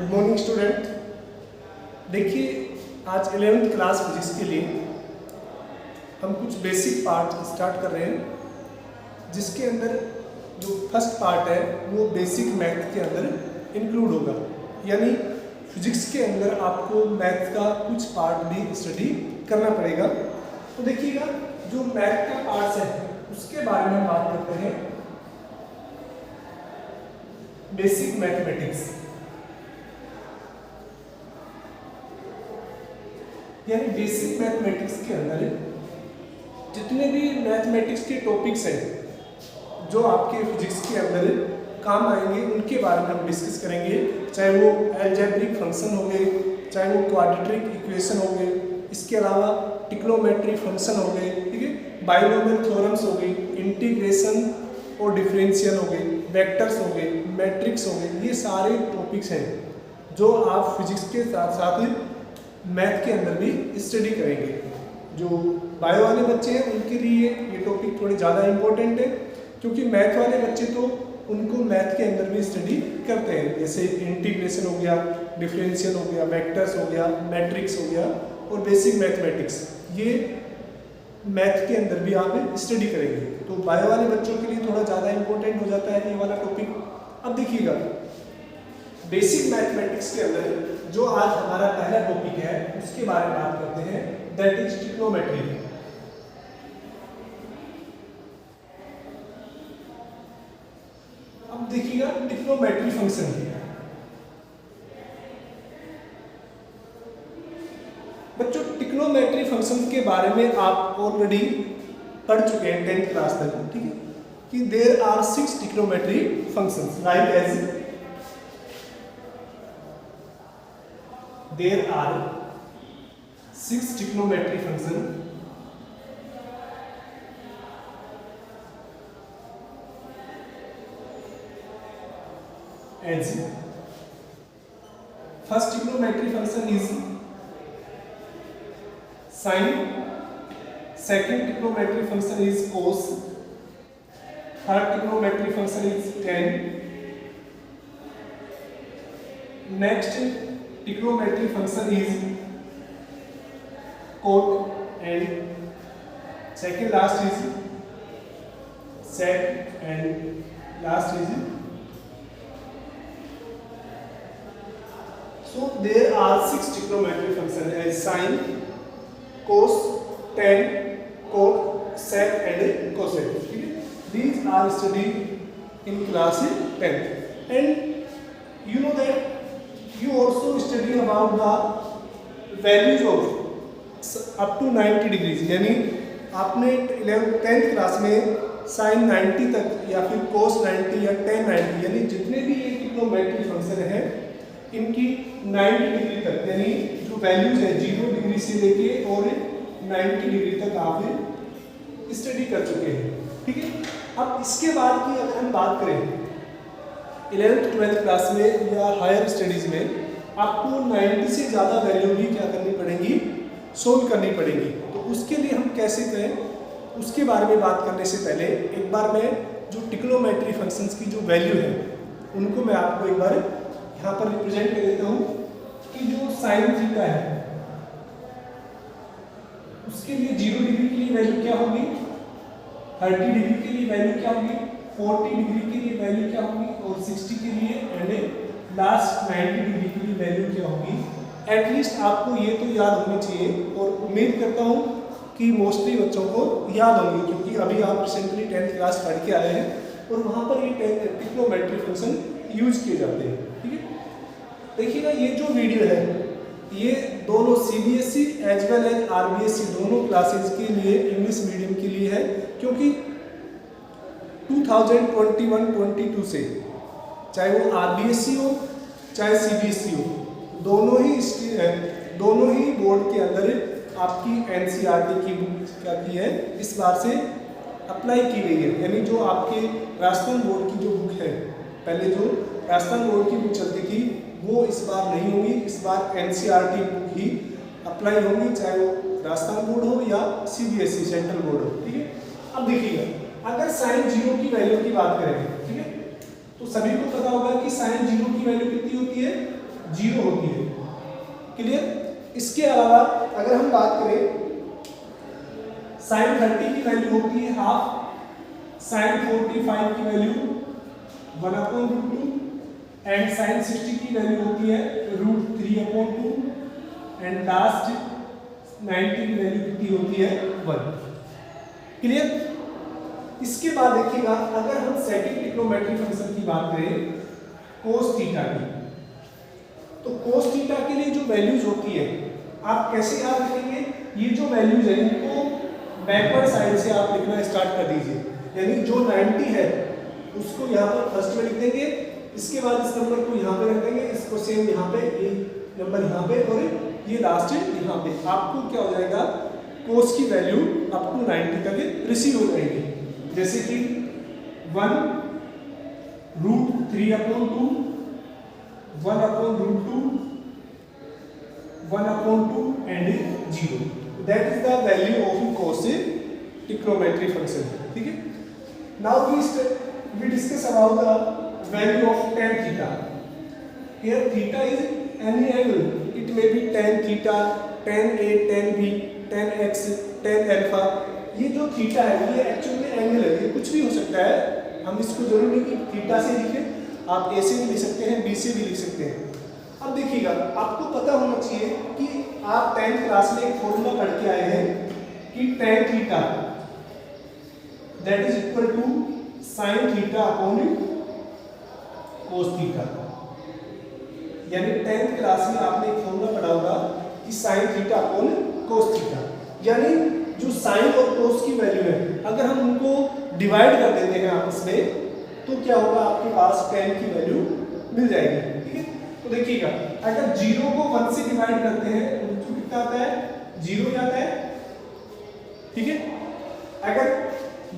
Good morning student. देखिए, आज 11th class physics के लिए हम कुछ बेसिक पार्ट स्टार्ट कर रहे हैं, जिसके अंदर जो फर्स्ट पार्ट है वो बेसिक मैथ के अंदर इंक्लूड होगा। यानी फिजिक्स के अंदर आपको मैथ का कुछ पार्ट भी स्टडी करना पड़ेगा। तो देखिएगा, जो मैथ का पार्ट है उसके बारे में बात करते हैं। बेसिक मैथमेटिक्स यानी बेसिक मैथमेटिक्स के अंदर जितने भी मैथमेटिक्स के टॉपिक्स हैं जो आपके फिजिक्स के अंदर काम आएंगे, उनके बारे में हम डिस्कस करेंगे। चाहे वो अलजेब्रिक फंक्शन हो गए, चाहे वो क्वाड्रेटिक इक्वेशन हो गए, इसके अलावा ट्रिग्नोमेट्री फंक्शन हो गए, ठीक है, बाइनोमियल थ्योरम्स हो गई, इंटीग्रेशन और डिफरेंशियल हो गए, वेक्टर्स हो गए, मैट्रिक्स हो गए। ये सारे टॉपिक्स हैं जो आप फिजिक्स के साथ साथ मैथ के अंदर भी स्टडी करेंगे। जो बायो वाले बच्चे हैं उनके लिए ये टॉपिक थोड़े ज़्यादा इम्पोर्टेंट है, क्योंकि मैथ वाले बच्चे तो उनको मैथ के अंदर भी स्टडी करते हैं। जैसे इंटीग्रेशन हो गया, डिफरेंशियल हो गया, वेक्टर्स हो गया, मैट्रिक्स हो गया और बेसिक मैथमेटिक्स, ये मैथ के अंदर भी आप स्टडी करेंगे। तो बायो वाले बच्चों के लिए थोड़ा ज़्यादा इम्पोर्टेंट हो जाता है ये वाला टॉपिक। अब देखिएगा, बेसिक मैथमेटिक्स के अंदर जो आज हमारा पहला टॉपिक है उसके बारे में बात करते हैं, दैट इज ट्रिग्नोमेट्री। अब देखिएगा ट्रिग्नोमेट्री फंक्शन की बच्चों, ट्रिग्नोमेट्री फंक्शन के बारे में आप ऑलरेडी पढ़ चुके हैं 10th क्लास तक, ठीक है, कि there are 6 trigonometry functions like as there are 6 trigonometry function as first trigonometry function is sine, second trigonometry function is cos, third trigonometry function is tan, next trigonometry function is cot, and second last is sec, and last is so there are 6 trigonometry functions as sine, cos, tan, cot, sec and cosec. These are studied in class 10th, and you know that you also study about the values of up to 90 degrees। यानी आपने 10th class में sin 90 तक या फिर cos 90 या tan 90 यानी जितने भी ये ट्रिग्नोमेट्री फंक्शन है इनकी 90 डिग्री तक, यानी जो वैल्यूज है 0 डिग्री से लेके और 90 डिग्री तक आप स्टडी कर चुके हैं, ठीक है। अब इसके बाद की अगर हम बात करें 11th 12th क्लास में या हायर स्टडीज़ में, आपको 90 से ज़्यादा वैल्यू भी क्या करनी पड़ेगी, सोल्व करनी पड़ेगी। तो उसके लिए हम कैसे करें, उसके बारे में बात करने से पहले एक बार मैं जो ट्रिग्नोमेट्री फंक्शंस की जो वैल्यू है उनको मैं आपको एक बार यहाँ पर रिप्रेजेंट कर देता हूँ कि जो साइन थीटा है उसके लिए 0 डिग्री के लिए वैल्यू क्या होगी, 30 डिग्री के लिए वैल्यू क्या होगी, 40 डिग्री के लिए वैल्यू क्या होगी और 60 के लिए एंड लास्ट 90 डिग्री के लिए वैल्यू क्या होगी। एटलीस्ट आपको ये तो याद होनी चाहिए और उम्मीद करता हूँ कि मोस्टली बच्चों को याद होंगी, क्योंकि अभी आप रिसेंटली 10th क्लास पढ़ के आए हैं और वहाँ पर ये ट्रिग्नोमेट्री फंक्शन यूज किए जाते हैं, ठीक है। देखिएगा, ये जो वीडियो है ये दोनों CBSE as well as RBSE दोनों क्लासेज के लिए, इंग्लिश मीडियम के लिए है, क्योंकि 2021-22 से चाहे वो RBSE हो चाहे CBSE हो, दोनों ही बोर्ड के अंदर आपकी NCERT की बुक क्या की है, इस बार से अप्लाई की गई है। यानी जो आपके राजस्थान बोर्ड की जो बुक है, पहले जो राजस्थान बोर्ड की बुक चलती थी वो इस बार नहीं होगी, इस बार NCERT बुक ही अप्लाई होगी, चाहे वो राजस्थान बोर्ड हो या CBSE सेंट्रल बोर्ड हो, ठीक है। अब देखिएगा, अगर साइन 0 की वैल्यू की बात करेंगे, ठीक है, तो सभी को पता होगा कि साइन 0 की वैल्यू कितनी होती है, 0 होती है। क्लियर? इसके अलावा अगर हम बात करें sin 30 की वैल्यू होती है हाफ, sin 45 की वैल्यू 1/2 एंड sin 60 की वैल्यू होती है √3/2 एंड लास्ट 90 की वैल्यू कितनी होती है 1। क्लियर? इसके बाद देखिएगा अगर हम सेकंड ट्रिग्नोमेट्री फंक्शन की बात करें cos थीटा की, तो cos थीटा के लिए जो वैल्यूज होती है आप कैसे याद रखेंगे? ये जो वैल्यूज है इनको बैकवर्ड साइड से आप लिखना स्टार्ट कर दीजिए, यानी जो 90 है उसको यहाँ पर फर्स्ट में लिख देंगे, इसके बाद इस नंबर को यहाँ पे रख देंगे, इसको सेम यहाँ पे, ये नंबर यहाँ पे और ये लास्ट यहाँ पे। आपको क्या हो जाएगा? cos की वैल्यू अप टू 90 तक रिसीव हो जाएगी, जैसे कि 1√3/2, 1/√2, 1/2 and 0। That is the value of cos trigonometry function. ठीक है? Now we discuss about the value of tan theta. Here theta is any angle. It may be tan theta, tan A, tan B, tan X, tan alpha. ये जो theta है ये actual में angle है, ये कुछ भी हो सकता है। हम इसको जरूरी नहीं कि थीटा से लिखें, आप ए से भी लिख सकते हैं, बी से भी लिख सकते हैं। अब देखिएगा आपको पता होना चाहिए कि आप 10th क्लास में एक फॉर्मूला पढ़ के आए हैं कि tan theta that is equal to sin theta upon cos theta. यानी 10th क्लास में आपने एक फॉर्मूला पढ़ा होगा कि sin theta upon cos theta, यानी जो sin और cos की वैल्यू है अगर हम उनको डिवाइड कर देते हैं आपस में तो क्या होगा? आपके पास tan की वैल्यू मिल जाएगी। ठीक है? तो देखिएगा अगर 0 को 1 से डिवाइड करते हैं तो कितना आता है? 0 आता है। ठीक है? अगर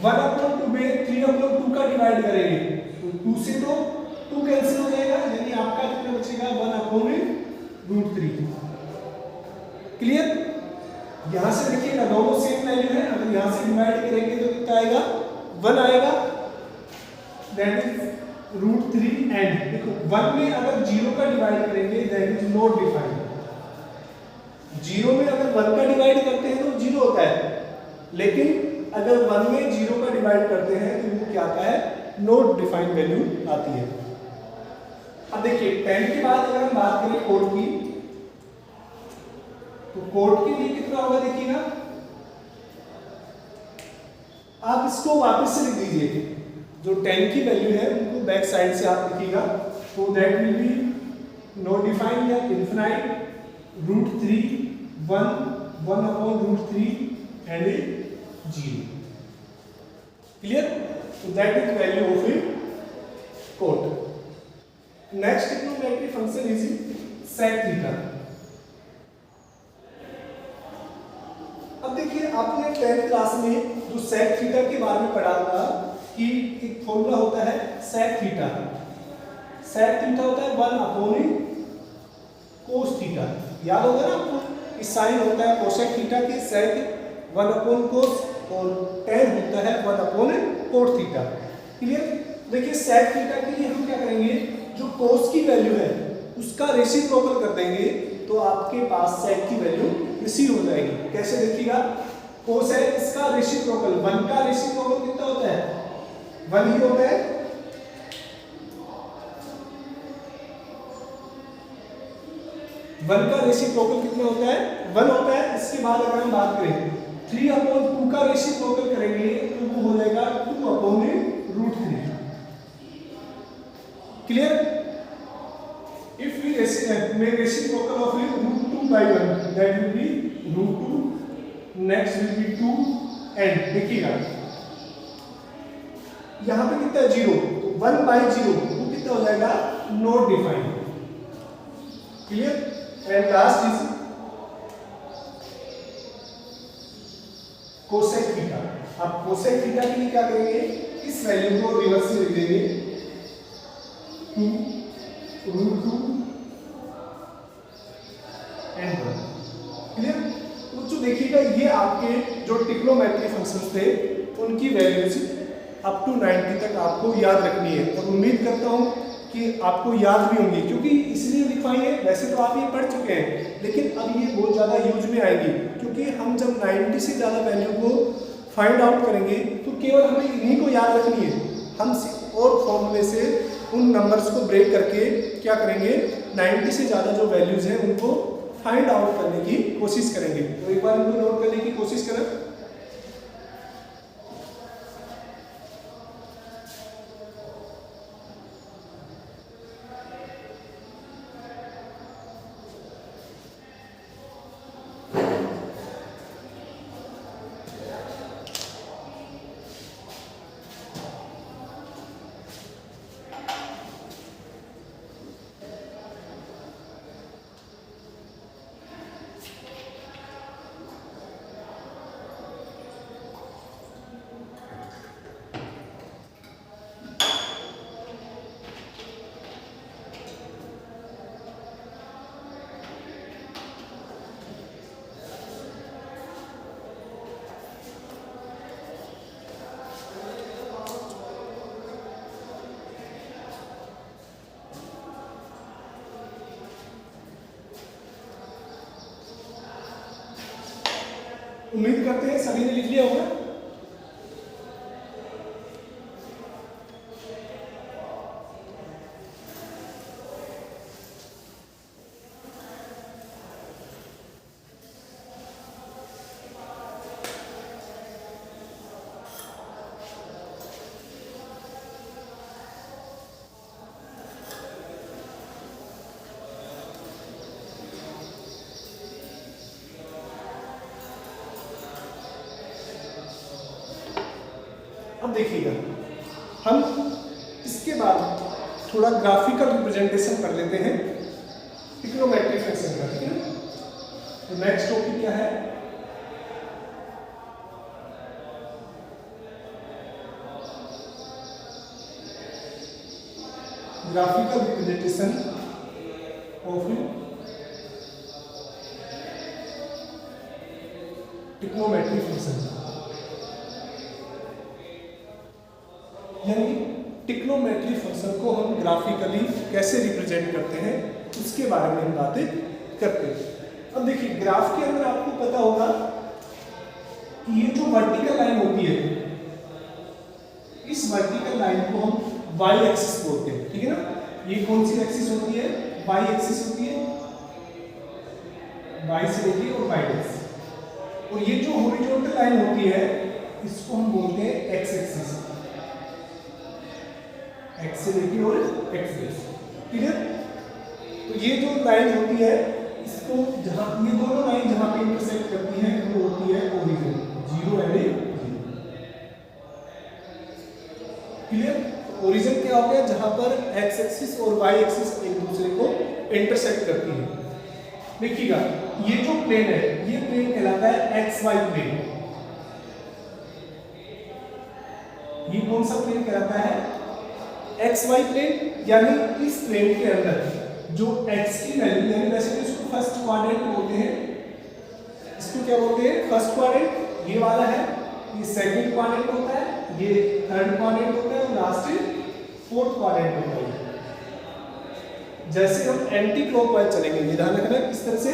1/2 में 3/2 का डिवाइड करेंगे तो 2 से तो 2 कैंसिल हो जाएगा, यानी आपका कितना बचेगा? 1/√3। क्लियर? यहां से देखिएगा दोनों सेम वैल्यू है, अगर यहां से डिवाइड करेंगे तो कितना आएगा? 1 आएगा, दैट इज √3 एंड देखो 1 में अगर 0 का डिवाइड करेंगे दैट इज नॉट डिफाइंड। 0 में अगर 1 का डिवाइड करते हैं तो 0 होता है, लेकिन अगर 1 में 0 का डिवाइड करते हैं तो वो क्या आता है? नॉट डिफाइंड वैल्यू आती है। अब देखिए tan के बाद अगर हम बात करें cot की, तो cot के लिए कितना होगा? देखिएगा आप इसको वापस से लिख दीजिए, जो tan की वैल्यू है उनको बैक साइड से आप लिखिएगा, तो that will B not defined या इनफिनाइट √3 1 1/√3 एंड 0। क्लियर? तो that is value of cot। Next trigonometry function is sec theta. अब देखिए आपने 10th क्लास में जो sec थीटा के बारे में पढ़ा था कि एक फॉर्मूला होता है sec थीटा। sec थीटा होता है 1/cos थीटा। याद होगा ना आपको कि साइन होता है cosec थीटा के sec 1/cos और tan होता है 1/cot थीटा। क्लियर? देखिए sec थीटा के लिए हम क्या करेंगे? जो cos की वैल्यू है उसका रेसिप्रोकल कर देंगे तो आपके पास sec की वैल्यू रिसीव हो जाएगी। कैसे? देखिएगा cos है, इसका रेसिप्रोकल 1 का रेसिप्रोकल कितना होता है? 1 ही होता है। 1 का रेसिप्रोकल कितना होता है? 1 होता है। इसके बाद अगर हम बात करें 3/2 का रेसिप्रोकल करेंगे तो वो हो जाएगा 2/√3। Clear? If we make reciprocal of √2/1 that will be √2, next will be 2 and देखिएगा यहाँ पे कितना है? 0, तो 1/0 वो कितना हो जाएगा? Not defined. Clear? And last is cosec theta. अब कोसेक थीटा के लिए क्या करेंगे? इस वैल्यू को रिवर्स में लिख देंगे 2√2 एंड 1। क्लियर? तो देखिएगा ये आपके जो ट्रिग्नोमेट्री फंक्शंस थे उनकी वैल्यूज अप टू 90 तक आपको याद रखनी है। और उम्मीद करता हूँ कि आपको याद भी होंगी, क्योंकि इसलिए लिखवाई है। वैसे तो आप ये पढ़ चुके हैं, लेकिन अब ये बहुत ज़्यादा यूज में आएगी, क्योंकि हम जब 90 से ज़्यादा वैल्यू को फाइंड आउट करेंगे तो केवल हमें इन्हीं को याद रखनी है। हम और फॉर्मूले से उन नंबर्स को ब्रेक करके क्या करेंगे, 90 से ज़्यादा जो वैल्यूज़ हैं उनको फाइंड आउट करने की कोशिश करेंगे। तो एक बार इनको नोट करने की कोशिश करें। उम्मीद करते हैं सभी ने लिख लिया होगा। अब देखिएगा, हम इसके बाद थोड़ा ग्राफिकल रिप्रेजेंटेशन कर लेते हैं ट्रिग्नोमेट्रिक फंक्शन का, ठीक है। तो नेक्स्ट टॉपिक क्या है, graphical representation of trigonometric function. यानी ट्रिग्नोमेट्रिक फंक्शन को हम ग्राफिकली कैसे रिप्रेजेंट करते हैं उसके बारे में हम बातें करते हैं। अब देखिए, ग्राफ के अंदर आपको पता होगा कि ये जो वर्टिकल लाइन होती है, इस वर्टिकल लाइन को हम वाई एक्सिस बोलते हैं, ठीक है ना। ये कौन सी एक्सिस होती है, वाई एक्सिस होती है, वाई से लेके और वाई एक्सिस। और ये जो हॉरिजॉन्टल लाइन होती है इसको हम बोलते हैं एक्स एक्सिस, एक्स से लेके और एक्स बेस, ठीक है। तो ये जो लाइन होती है इसको जहां ये दोनों लाइन जहां पे इंटरसेक्ट करती है वो होती है origin, zero and zero, clear. Origin क्या हो गया, जहां पर एक्स एक्सिस और वाई एक्सिस एक दूसरे को इंटरसेक्ट करती है। देखिएगा, ये जो प्लेन है ये प्लेन कहलाता है एक्स वाई प्लेन। ये कौन सा प्लेन कहलाता है, एक्स वाई प्लेन। यानी इस प्लेन के अंदर जो x की वैल्यू, यानी वैसे तो इसको फर्स्ट क्वाड्रेंट बोलते हैं, इसको क्या बोलते हैं, फर्स्ट क्वाड्रेंट ये वाला है, ये सेकंड क्वाड्रेंट होता है, ये थर्ड क्वाड्रेंट होता है और लास्ट फोर्थ क्वाड्रेंट होता है। जैसे हम एंटी क्लॉकवाइज चलेंगे, ध्यान रखना इस तरह से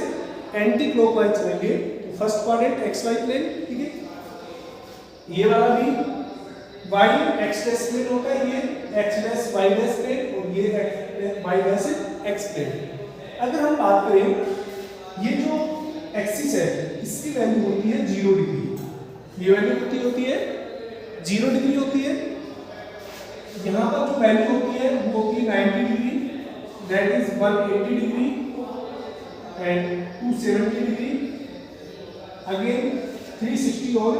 एंटी क्लॉकवाइज चलेंगे तो first quadrant x y plane, ठीक है। ये वाला भी y x डैश प्लेन होता है, ये x dash y dash plane और ये y डैश x प्लेन। अगर हम बात करें, ये जो एक्सिस है इसकी वैल्यू होती है 0 डिग्री, ये वैल्यू कितनी होती है, 0 डिग्री होती है। यहाँ पर जो वैल्यू होती है वो होती है 90 degree, that is 180 degree and 270 degree, again 360 और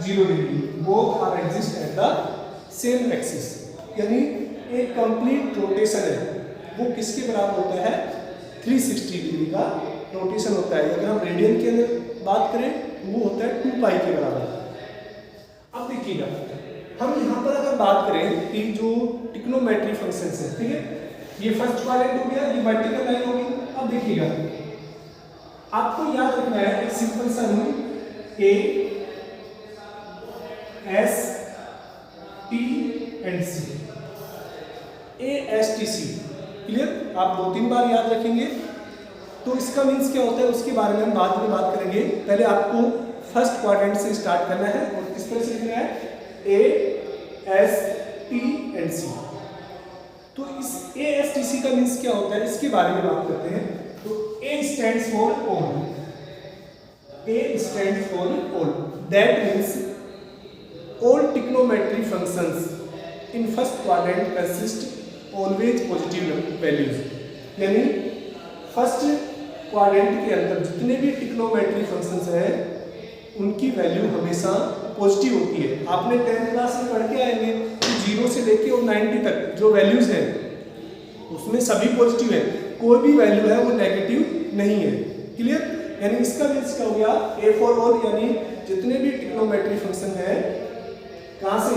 0 degree, both are exist at the same axis. यानी एक कंप्लीट रोटेशन है वो किसके बराबर होता है, 360 डिग्री का रोटेशन होता है। अगर हम रेडियन के अंदर बात करें तो वो होता है 2 पाई के बराबर। अब देखिएगा, हम यहाँ पर अगर बात करें कि जो ट्रिग्नोमेट्रिक फंक्शंस है, ठीक है, ये फर्स्ट क्वाड्रेंट हो गया, ये वर्टिकल लाइन होगी। अब देखिएगा, आपको याद रखना है एक सिंपल सा rule, A S and C, ASTC। Clear? आप 2-3 बार याद रखेंगे। तो इसका मीन्स क्या होता है उसके बारे में हम बाद में बात करेंगे। पहले आपको फर्स्ट क्वाड्रेंट से स्टार्ट करना है और किस तरह से लिखना है, AST एंड C। तो इस ASTC का मीन्स क्या होता है इसके बारे में बात करते हैं। तो A stands for all, A stands for all, that means all trigonometric functions in first quadrant consist always positive values। यानी फर्स्ट क्वाड्रेंट के अंदर जितने भी ट्रिग्नोमेट्री फंक्शंस हैं उनकी वैल्यू हमेशा पॉजिटिव होती है। आपने 10th क्लास में पढ़ के आएंगे कि 0 से लेके और 90 तक जो वैल्यूज हैं उसमें सभी पॉजिटिव है, कोई भी वैल्यू है वो नेगेटिव नहीं है। क्लियर? यानी इसका मीन्स क्या हो गया, A फॉर ऑल, यानी जितने भी ट्रिग्नोमेट्री फंक्शन है कहाँ से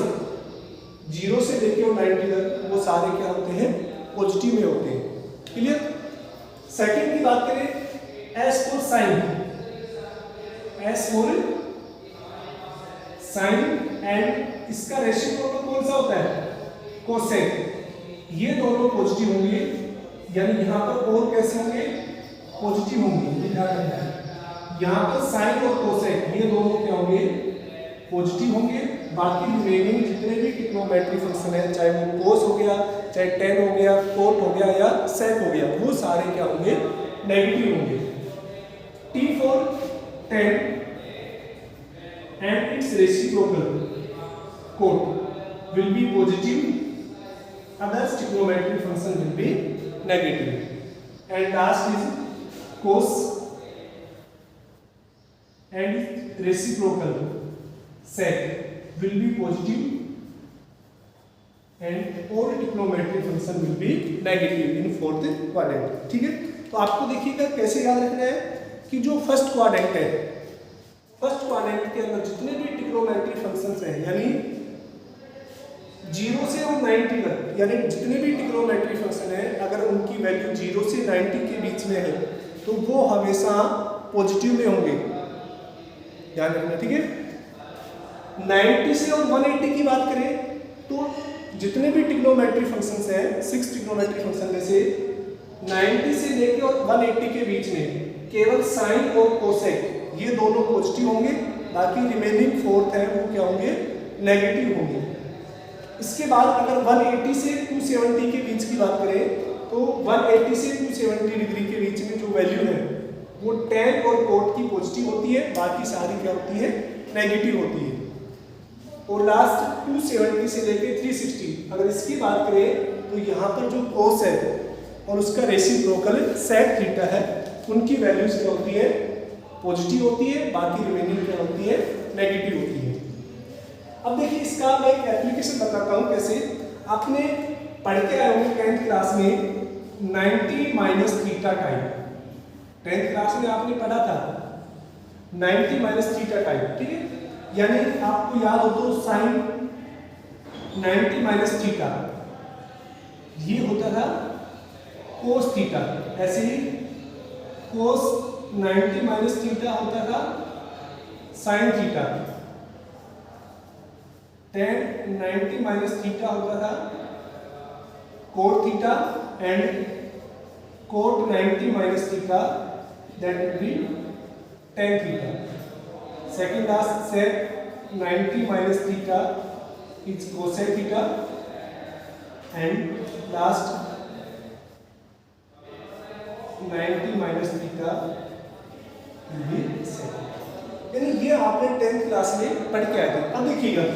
0 से लेके और 90 तक वो सारे क्या होते हैं, पॉजिटिव में होते हैं। क्लियर? सेकंड की बात करें, S for sine, S for sine and इसका रेसिप्रोकल कौन सा होता है, कोसेक। ये दोनों पॉजिटिव होंगे, यानी यहाँ पर और कैसे होंगे, पॉजिटिव होंगे। ये ध्यान रखना है, यहाँ पर साइन और कोसेक ये दोनों क्या होंगे, पॉजिटिव होंगे। बाकी रिमेनिंग जितने भी ट्रिग्नोमेट्री फंक्शन है, चाहे वो कोस हो गया, चाहे टेन हो गया, कोट हो गया या सेक हो गया, वो सारे क्या होंगे, नेगेटिव होंगे। T for tan and its reciprocal cot will be positive, others trigonometry function will be negative. And last is cos and reciprocal sec will be positive and all trigonometric function will be negative in fourth quadrant। ठीक है? तो आपको देखिएगा कैसे याद रखना है कि जो फर्स्ट क्वाड्रेंट है, फर्स्ट क्वाड्रेंट के अंदर जितने भी ट्रिग्नोमेट्रिक फंक्शंस हैं, यानी 0 से और 90 तक, यानी जितने भी ट्रिग्नोमेट्रिक फंक्शन है अगर उनकी वैल्यू 0 से 90 के बीच में है तो वो हमेशा पॉजिटिव में होंगे। ध्यान रखना। ठीक है? 90 से और 180 की बात करें तो जितने भी ट्रिग्नोमेट्री फंक्शंस हैं, 6 ट्रिग्नोमेट्री फंक्शन में से 90 से लेके और 180 के बीच में केवल साइन और कोसेक ये दोनों पॉजिटिव होंगे, बाकी रिमेनिंग फोर्थ है वो क्या होंगे, नेगेटिव होंगे। इसके बाद अगर 180 से 270 के बीच की बात करें तो 180 से 270 डिग्री के बीच में जो वैल्यू है वो टेन और कोट की पॉजिटिव होती है, बाकी सारी क्या होती है, नेगेटिव होती है। और लास्ट 270 से लेके 360 अगर इसकी बात करें तो यहाँ पर जो कोस है और उसका रेसिप्रोकल सेक थीटा है उनकी वैल्यूज क्या होती है, पॉजिटिव होती है, बाकी रिमेनिंग क्या होती है, नेगेटिव होती है। अब देखिए इसका मैं एक एप्लीकेशन बताता हूँ कैसे। आपने पढ़ के आए होंगे 10th क्लास में 90 minus theta type, 10th class में आपने पढ़ा था 90 माइनस थीटा टाइप। ठीक है? यानी आपको याद हो तो साइन 90 माइनस थीटा ये होता था कोस थीटा, ऐसे ही कोस 90 माइनस थीटा होता था sine theta, tan 90 minus theta होता था cot theta and cot 90 minus theta that will be tan theta. Second last sec 90 minus theta is cosec theta and last 90 minus theta will be sec। यानी ये आपने 10th class में पढ़ के आए थे। अब देखिएगा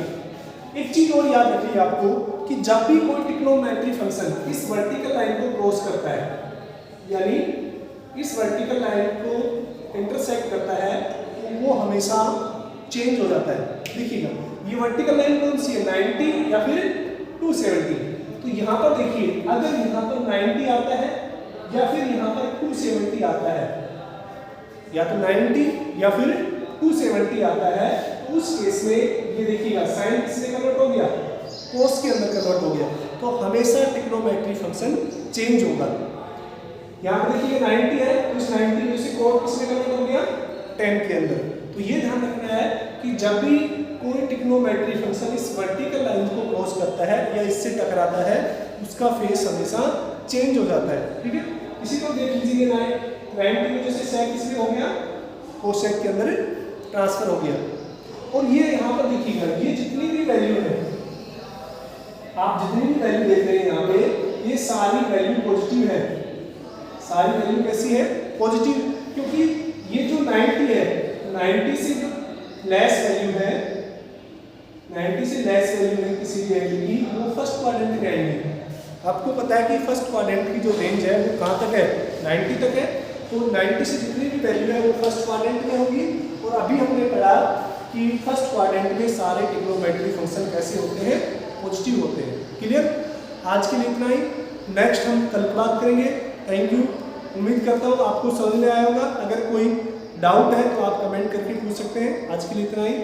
एक चीज और याद रखिए आपको कि जब भी कोई ट्रिग्नोमेट्री फंक्शन इस वर्टिकल लाइन को क्रॉस करता है, यानी इस वर्टिकल लाइन को इंटरसेक्ट करता है, वो हमेशा चेंज हो जाता है। देखिएगा ये वर्टिकल लाइन कौन सी है, 90 या फिर 270। तो यहाँ पर देखिए अगर यहाँ पर 90 आता है या फिर यहाँ पर 270 आता है, या तो 90 या फिर 270 आता है, उस केस में ये देखिएगा साइन किसमें कन्वर्ट हो गया, कोस के अंदर कन्वर्ट हो गया। तो हमेशा ट्रिग्नोमेट्री फंक्शन चेंज होगा। यहाँ पर देखिए 90 है, उस 90 में से कोस किसमें कन्वर्ट हो गया, 10 के अंदर। तो ये ध्यान रखना है कि जब भी कोई ट्रिग्नोमेट्री फंक्शन इस वर्टिकल लाइन को क्रॉस करता है या इससे टकराता है, उसका फेस हमेशा चेंज हो जाता है। ठीक है, इसी को देख लीजिए 90 की वजह से सेक इसमें हो गया, कोसेक के अंदर ट्रांसफर हो गया। और ये यहाँ पर देखिएगा, ये जितनी भी वैल्यू है, आप जितनी भी वैल्यू देख रहे हैं यहाँ पे, ये सारी वैल्यू पॉजिटिव है। सारी वैल्यू कैसी है? पॉजिटिव, क्योंकि ये जो 90 है, 90 से जो लेस वैल्यू है, 90 से लेस वैल्यू है किसी भी वैल्यू की, वो फर्स्ट क्वाड्रेंट में आएंगे। आपको पता है कि फर्स्ट क्वाड्रेंट की जो रेंज है वो कहाँ तक है? 90 तक है। तो 90 से जितनी भी वैल्यू है वो फर्स्ट क्वाड्रेंट में होगी। और अभी हमने पढ़ा कि फर्स्ट क्वाड्रेंट में सारे ट्रिग्नोमेट्री फंक्शन कैसे होते हैं? पॉजिटिव होते हैं। क्लियर? आज के लिए इतना ही, नेक्स्ट हम कल बात करेंगे। Thank you. उम्मीद करता हूँ आपको समझ में आया होगा। अगर कोई डाउट है तो आप कमेंट करके पूछ सकते हैं। आज के लिए इतना ही।